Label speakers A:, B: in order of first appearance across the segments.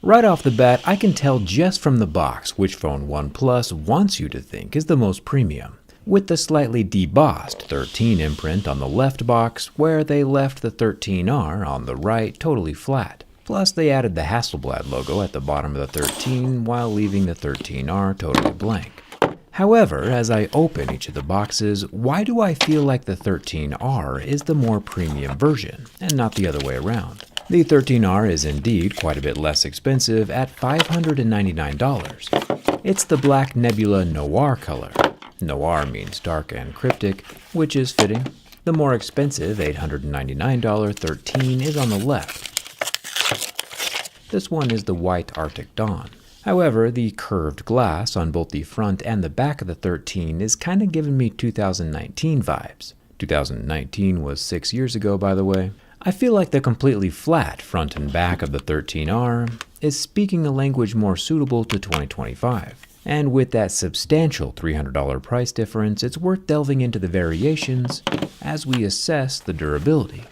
A: Right off the bat, I can tell just from the box which phone OnePlus wants you to think is the most premium, with the slightly debossed 13 imprint on the left box, where they left the 13R on the right totally flat. Plus, they added the Hasselblad logo at the bottom of the 13 while leaving the 13R totally blank. However, as I open each of the boxes, why do I feel like the 13R is the more premium version, and not the other way around? The 13R is indeed quite a bit less expensive at $599. It's the Black Nebula Noir color. Noir means dark and cryptic, which is fitting. The more expensive $899 13 is on the left. This one is the White Arctic Dawn. However, the curved glass on both the front and the back of the 13 is kinda giving me 2019 vibes. 2019 was 6 years ago, by the way. I feel like the completely flat front and back of the 13R is speaking a language more suitable to 2025. And with that substantial $300 price difference, it's worth delving into the variations as we assess the durability.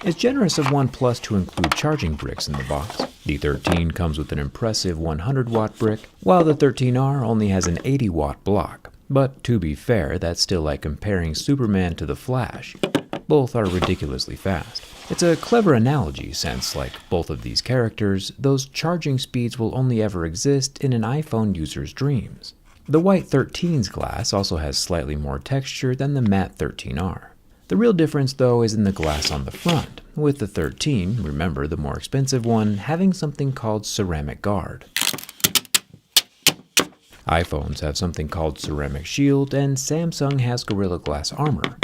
A: It's generous of OnePlus to include charging bricks in the box. The 13 comes with an impressive 100-watt brick, while the 13R only has an 80-watt block. But to be fair, that's still like comparing Superman to the Flash. Both are ridiculously fast. It's a clever analogy since, like both of these characters, those charging speeds will only ever exist in an iPhone user's dreams. The white 13's glass also has slightly more texture than the matte 13R. The real difference, though, is in the glass on the front, with the 13, remember the more expensive one, having something called ceramic guard. iPhones have something called ceramic shield, and Samsung has Gorilla Glass armor,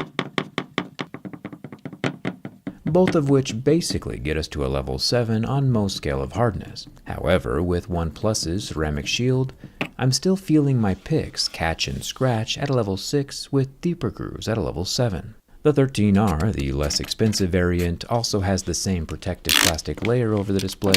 A: both of which basically get us to a level 7 on most scale of hardness. However, with OnePlus's ceramic shield, I'm still feeling my picks catch and scratch at a level 6 with deeper grooves at a level 7. The 13R, the less expensive variant, also has the same protective plastic layer over the display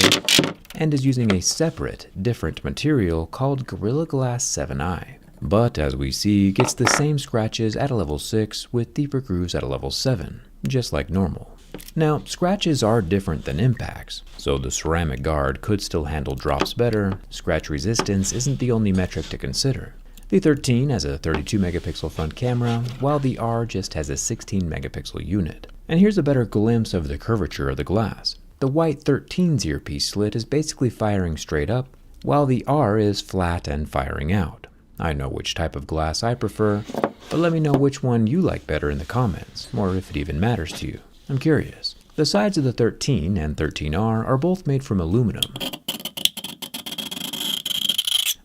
A: and is using a separate, different material called Gorilla Glass 7i. But as we see, gets the same scratches at a level 6 with deeper grooves at a level 7, just like normal. Now, scratches are different than impacts, so the ceramic guard could still handle drops better. Scratch resistance isn't the only metric to consider. The 13 has a 32 megapixel front camera, while the R just has a 16 megapixel unit. And here's a better glimpse of the curvature of the glass. The white 13's earpiece slit is basically firing straight up, while the R is flat and firing out. I know which type of glass I prefer, but let me know which one you like better in the comments, or if it even matters to you. I'm curious. The sides of the 13 and 13R are both made from aluminum,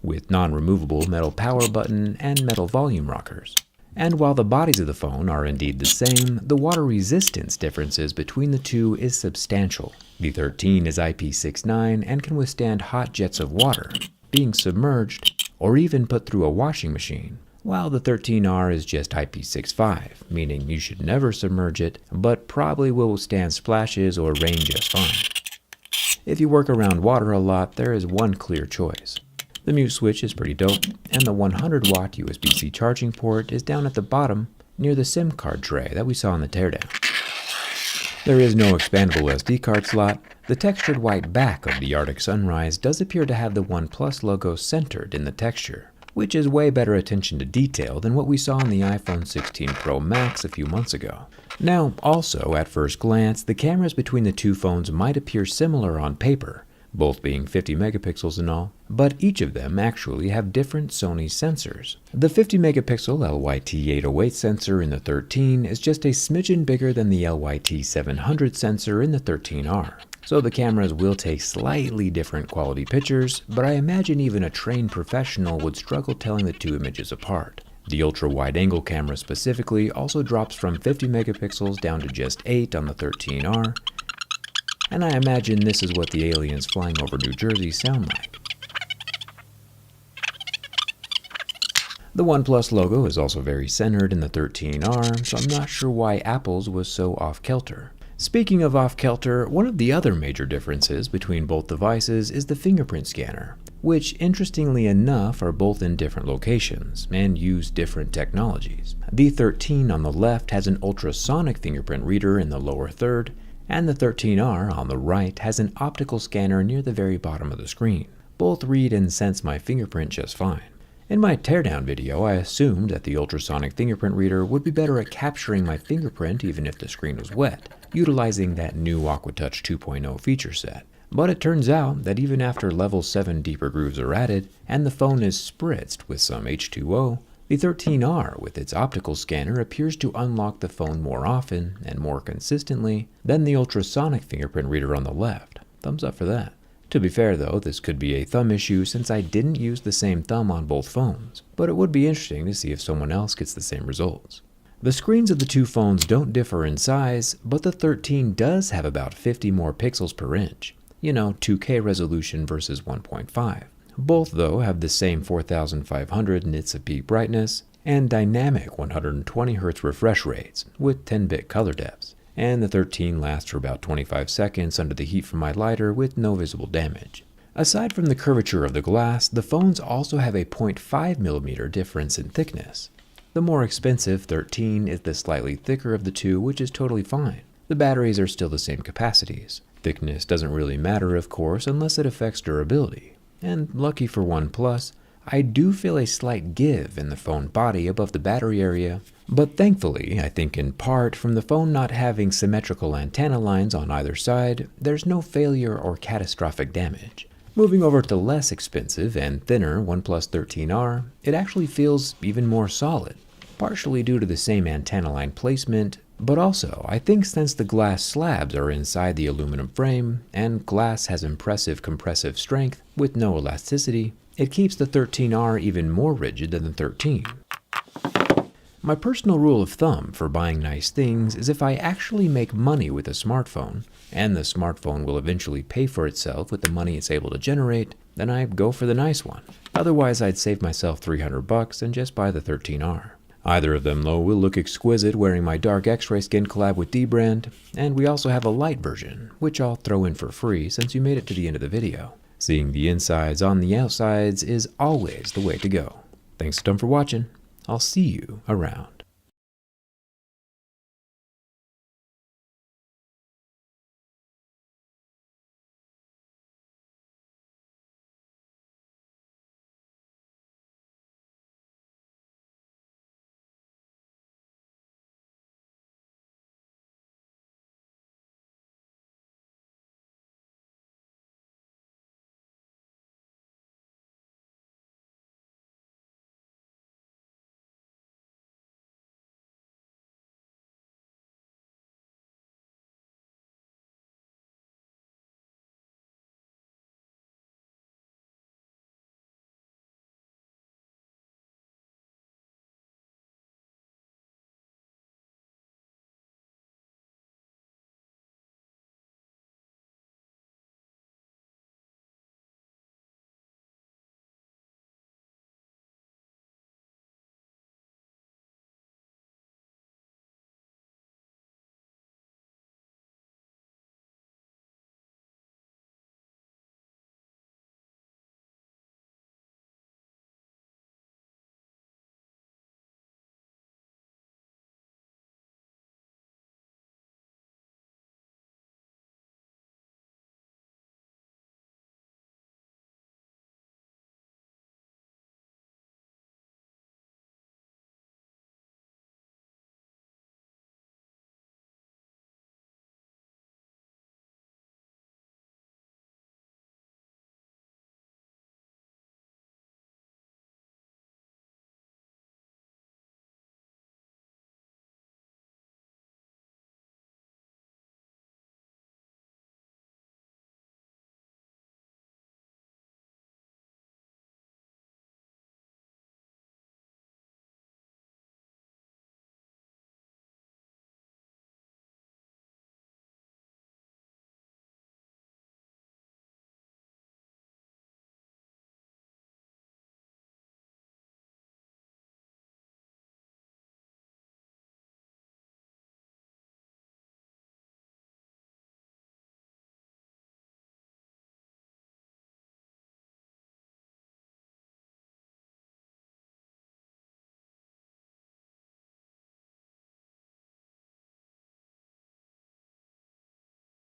A: with non-removable metal power button and metal volume rockers. And while the bodies of the phone are indeed the same, the water resistance differences between the two is substantial. The 13 is IP69 and can withstand hot jets of water, being submerged, or even put through a washing machine, while the 13R is just IP65, meaning you should never submerge it, but probably will withstand splashes or rain just fine. If you work around water a lot, there is one clear choice. The mute switch is pretty dope, and the 100-watt USB-C charging port is down at the bottom near the SIM card tray that we saw in the teardown. There is no expandable SD card slot. The textured white back of the Arctic Sunrise does appear to have the OnePlus logo centered in the texture, which is way better attention to detail than what we saw on the iPhone 16 Pro Max a few months ago. Now, also, at first glance, the cameras between the two phones might appear similar on paper, both being 50 megapixels and all, but each of them actually have different Sony sensors. The 50 megapixel LYT-808 sensor in the 13 is just a smidgen bigger than the LYT-700 sensor in the 13R. So the cameras will take slightly different quality pictures, but I imagine even a trained professional would struggle telling the two images apart. The ultra-wide-angle camera specifically also drops from 50 megapixels down to just 8 on the 13R, and I imagine this is what the aliens flying over New Jersey sound like. The OnePlus logo is also very centered in the 13R, so I'm not sure why Apple's was so off-kilter. Speaking of off-kilter, one of the other major differences between both devices is the fingerprint scanner, which interestingly enough are both in different locations and use different technologies. The 13 on the left has an ultrasonic fingerprint reader in the lower third, and the 13R on the right has an optical scanner near the very bottom of the screen. Both read and sense my fingerprint just fine. In my teardown video, I assumed that the ultrasonic fingerprint reader would be better at capturing my fingerprint even if the screen was wet, utilizing that new AquaTouch 2.0 feature set. But it turns out that even after level 7 deeper grooves are added, and the phone is spritzed with some H2O, the 13R with its optical scanner appears to unlock the phone more often and more consistently than the ultrasonic fingerprint reader on the left. Thumbs up for that. To be fair though, this could be a thumb issue since I didn't use the same thumb on both phones, but it would be interesting to see if someone else gets the same results. The screens of the two phones don't differ in size, but the 13 does have about 50 more pixels per inch. 2K resolution versus 1.5. Both though have the same 4500 nits of peak brightness and dynamic 120Hz refresh rates with 10-bit color depths. And the 13 lasts for about 25 seconds under the heat from my lighter with no visible damage. Aside from the curvature of the glass, the phones also have a 0.5mm difference in thickness. The more expensive 13 is the slightly thicker of the two, which is totally fine. The batteries are still the same capacities. Thickness doesn't really matter, of course, unless it affects durability. And lucky for OnePlus, I do feel a slight give in the phone body above the battery area, but thankfully, I think in part from the phone not having symmetrical antenna lines on either side, there's no failure or catastrophic damage. Moving over to less expensive and thinner OnePlus 13R, it actually feels even more solid, partially due to the same antenna line placement, but also I think since the glass slabs are inside the aluminum frame and glass has impressive compressive strength with no elasticity, it keeps the 13R even more rigid than the 13. My personal rule of thumb for buying nice things is if I actually make money with a smartphone, and the smartphone will eventually pay for itself with the money it's able to generate, then I go for the nice one. Otherwise, I'd save myself $300 and just buy the 13R. Either of them, though, will look exquisite wearing my dark X-ray skin collab with D-Brand, and we also have a light version, which I'll throw in for free since you made it to the end of the video. Seeing the insides on the outsides is always the way to go. Thanks a ton for watching. I'll see you around.